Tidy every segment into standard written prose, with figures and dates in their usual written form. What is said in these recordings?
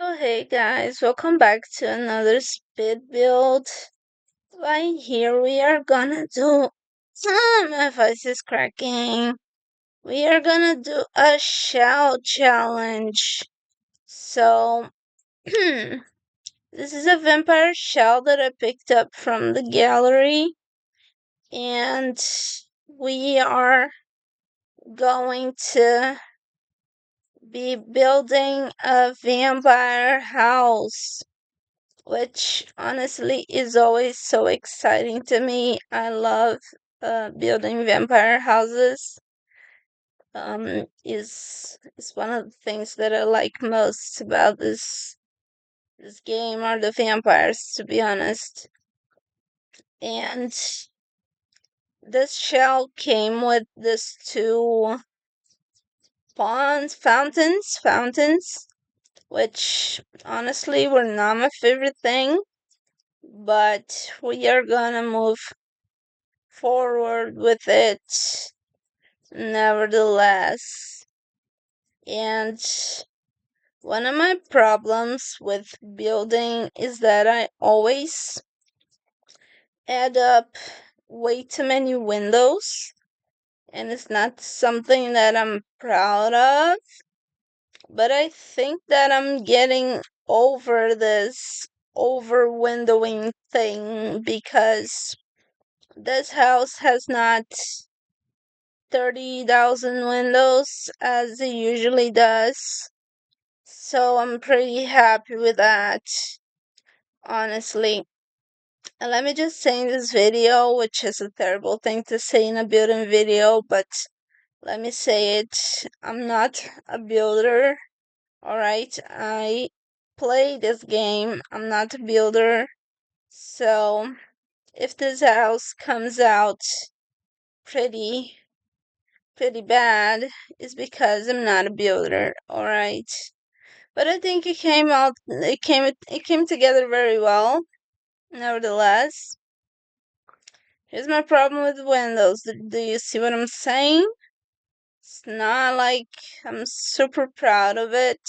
So hey guys, welcome back to another speed build. Right here we are gonna do my voice is cracking. We are gonna do a shell challenge. So this is a vampire shell that I picked up from the gallery, and we are going to be building a vampire house, which honestly is always so exciting to me. I love building vampire houses. Is one of the things that I like most about this game are the vampires, to be honest. And this shell came with this two fountains, which honestly were not my favorite thing, but we are gonna move forward with it nevertheless. And one of my problems with building is that I always add up way too many windows, and it's not something that I'm proud of, but I think that I'm getting over this over windowing thing because this house has not 30,000 windows as it usually does. So I'm pretty happy with that, honestly. And let me just say in this video, which is a terrible thing to say in a building video, but let me say it. I'm not a builder, alright? I play this game. I'm not a builder. So if this house comes out pretty pretty bad, it's because I'm not a builder, alright? But I think it came together very well. Nevertheless, here's my problem with Windows. Do you see what I'm saying? It's not like I'm super proud of it,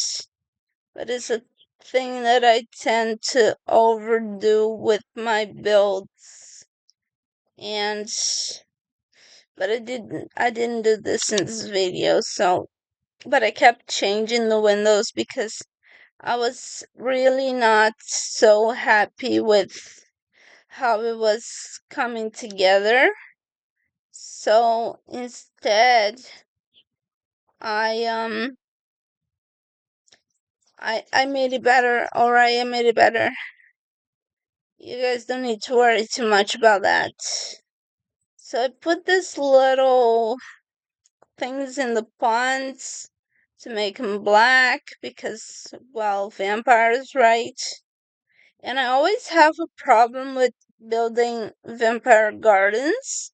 but it's a thing that I tend to overdo with my builds. And but I didn't do this in this video, so but I kept changing the windows because I was really not so happy with how it was coming together. So instead, I um I made it better. Alright, I made it better. You guys don't need to worry too much about that. So I put this little things in the ponds to make them black because, well, vampires, right? And I always have a problem with building vampire gardens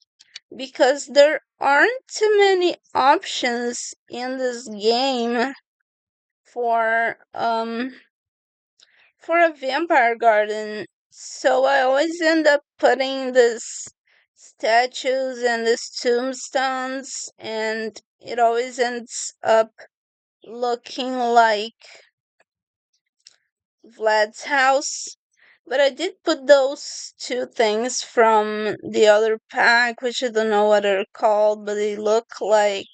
because there aren't too many options in this game for for a vampire garden. So I always end up putting this statues and these tombstones, and it always ends up looking like Vlad's house. But I did put those two things from the other pack, which I don't know what they're called, but they look like,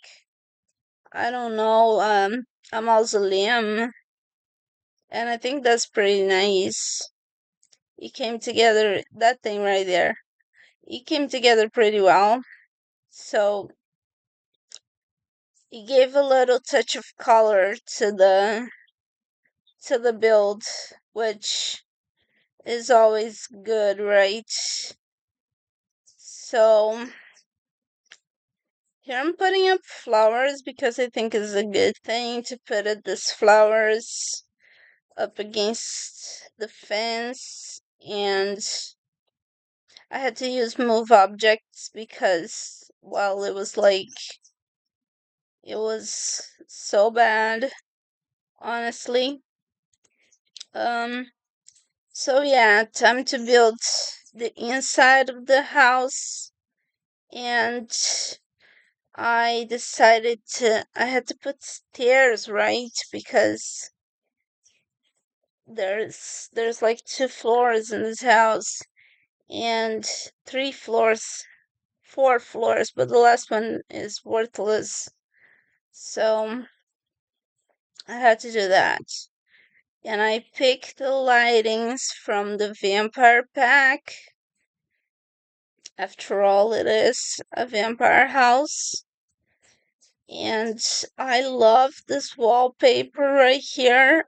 I don't know, a mausoleum. And I think that's pretty nice. It came together, that thing right there. It came together pretty well. So it gave a little touch of color to the build, which is always good, right? So here I'm putting up flowers because I think it's a good thing to put it these flowers up against the fence, and I had to use move objects because, well, it was so bad, honestly. So yeah, time to build the inside of the house, and I had to put stairs, right? Because there's like 2 floors in this house, and 3 floors, 4 floors, but the last one is worthless. So I had to do that. And I picked the lightings from the vampire pack. After all, it is a vampire house. And I love this wallpaper right here,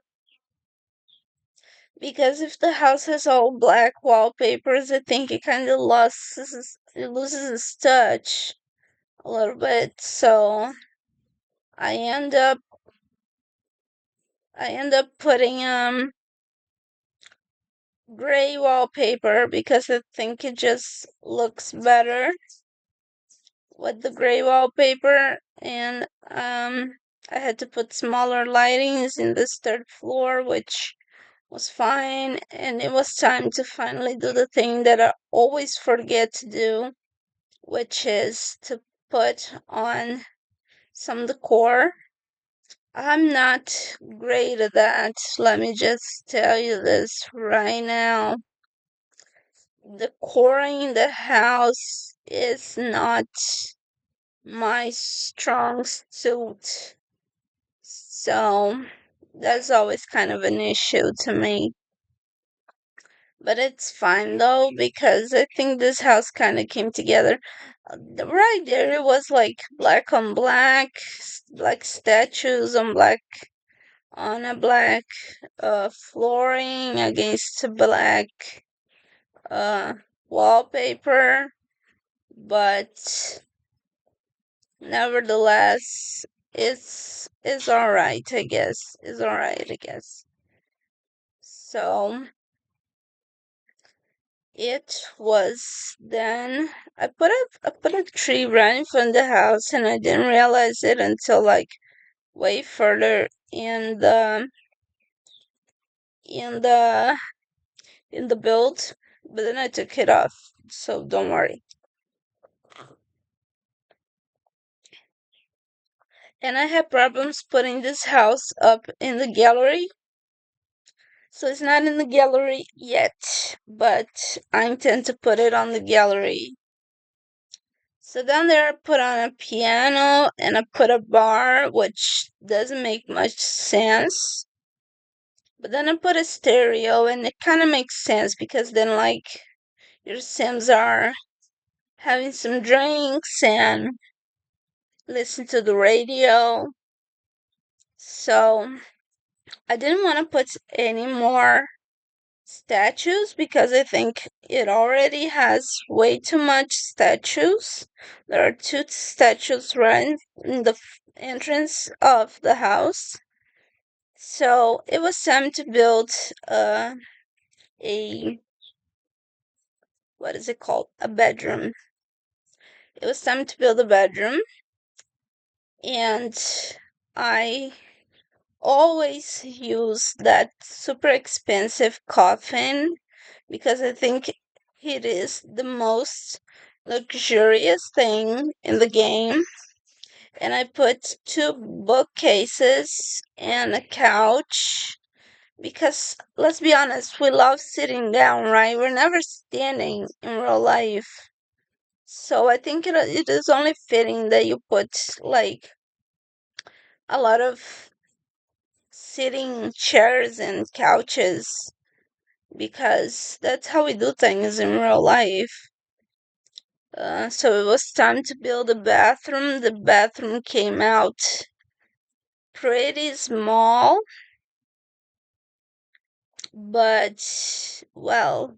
because if the house has all black wallpapers, I think it kind of loses its touch a little bit. So I end up putting gray wallpaper because I think it just looks better with the gray wallpaper. And I had to put smaller lightings in this 3rd floor, which was fine. And it was time to finally do the thing that I always forget to do, which is to put on some decor. I'm not great at that. Let me just tell you this right now. Decorating the house is not my strong suit. So that's always kind of an issue to me. But it's fine though, because I think this house kind of came together. Right there, it was like black on black, black statues on black, on a black flooring against a black uh wallpaper. But nevertheless, it's all right, I guess. It's all right, I guess. So it was then. I put a tree right in front of the house, and I didn't realize it until like way further in the in the build. But then I took it off, so don't worry. And I have problems putting this house up in the gallery. So it's not in the gallery yet, but I intend to put it on the gallery. So down there I put on a piano and I put a bar, which doesn't make much sense. But then I put a stereo, and it kind of makes sense because then like your Sims are having some drinks and listen to the radio. So I didn't want to put any more statues because I think it already has way too much statues. There are 2 statues right in the entrance of the house. So it was time to build a, what is it called? A bedroom. It was time to build a bedroom, and I always use that super expensive coffin because I think it is the most luxurious thing in the game. And I put 2 bookcases and a couch because let's be honest, we love sitting down, right? We're never standing in real life. So I think it is only fitting that you put like a lot of sitting chairs and couches because that's how we do things in real life. So it was time to build a bathroom. The bathroom came out pretty small, but well,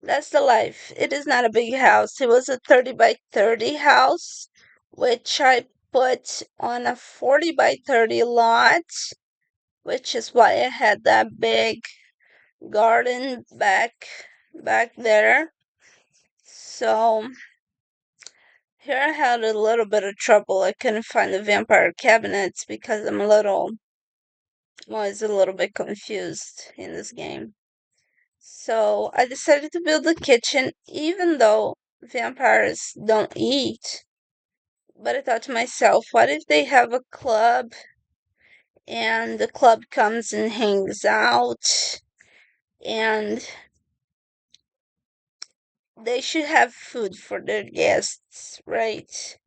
that's the life. It is not a big house. It was a 30 by 30 house, which I put on a 40 by 30 lot, which is why I had that big garden back there. So here I had a little bit of trouble. I couldn't find the vampire cabinets because I'm was a little bit confused in this game. So I decided to build a kitchen even though vampires don't eat. But I thought to myself, what if they have a club and the club comes and hangs out, and they should have food for their guests, right?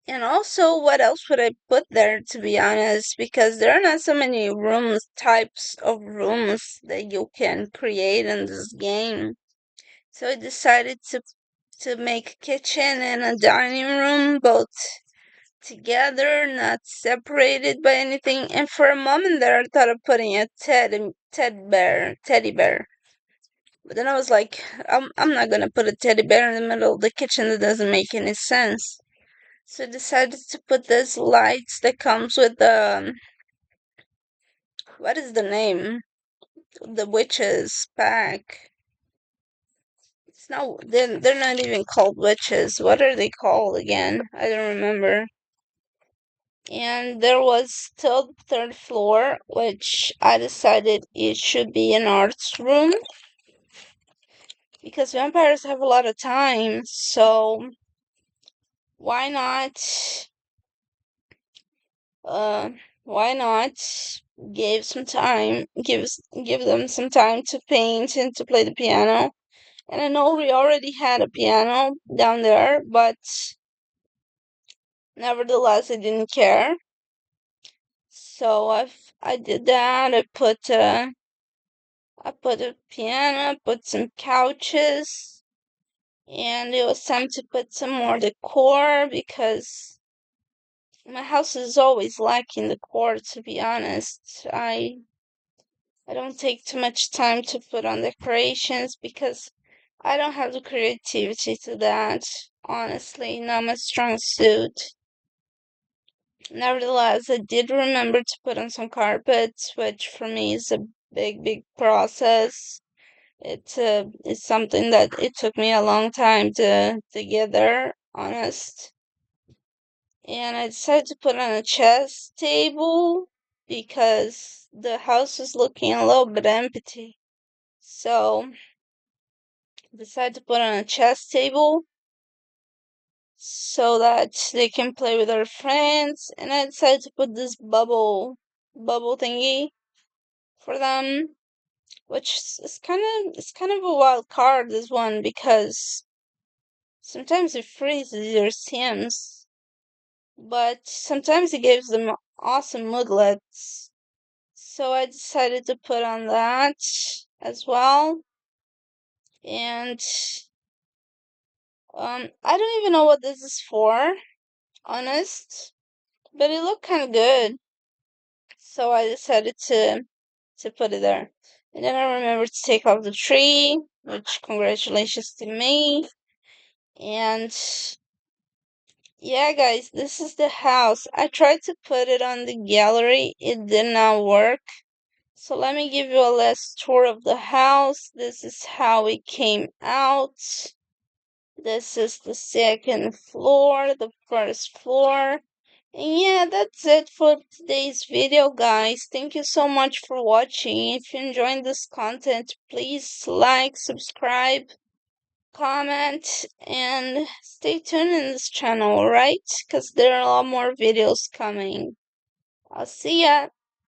And also, what else would I put there, to be honest? Because there are not so many rooms, types of rooms that you can create in this game. So I decided to make a kitchen and a dining room both together, not separated by anything. And for a moment there, I thought of putting a teddy bear. But then I was like, I'm not gonna put a teddy bear in the middle of the kitchen. That doesn't make any sense. So I decided to put these lights that comes with the what is the name? The witches pack. It's not. They're not even called witches. What are they called again? I don't remember. And there was still the third floor, which I decided it should be an arts room because vampires have a lot of time. So why not? Uh, why not give them some time to paint and to play the piano. And I know we already had a piano down there, but nevertheless, I didn't care. So I did that. I put a piano, put some couches, and it was time to put some more decor because my house is always lacking decor, to be honest. I don't take too much time to put on decorations because I don't have the creativity to that. Honestly, not my strong suit. Nevertheless, I did remember to put on some carpets, which for me is a big process. It's something that it took me a long time to get there, honest. And I decided to put on a chess table because the house was looking a little bit empty. So I decided to put on a chess table so that they can play with their friends. And I decided to put this bubble thingy for them, which is kind of a wild card, this one, because sometimes it freezes your Sims, but sometimes it gives them awesome moodlets. So I decided to put on that as well. And I don't even know what this is for, honest, but it looked kind of good. So I decided to put it there. And then I remembered to take off the tree, which congratulations to me. And yeah, guys, this is the house. I tried to put it on the gallery, it did not work. So let me give you a last tour of the house. This is how it came out. This is the second floor, the first floor. And yeah, that's it for today's video, guys. Thank you so much for watching. If you enjoyed this content, please like, subscribe, comment, and stay tuned in this channel, alright? Because there are a lot more videos coming. I'll see ya.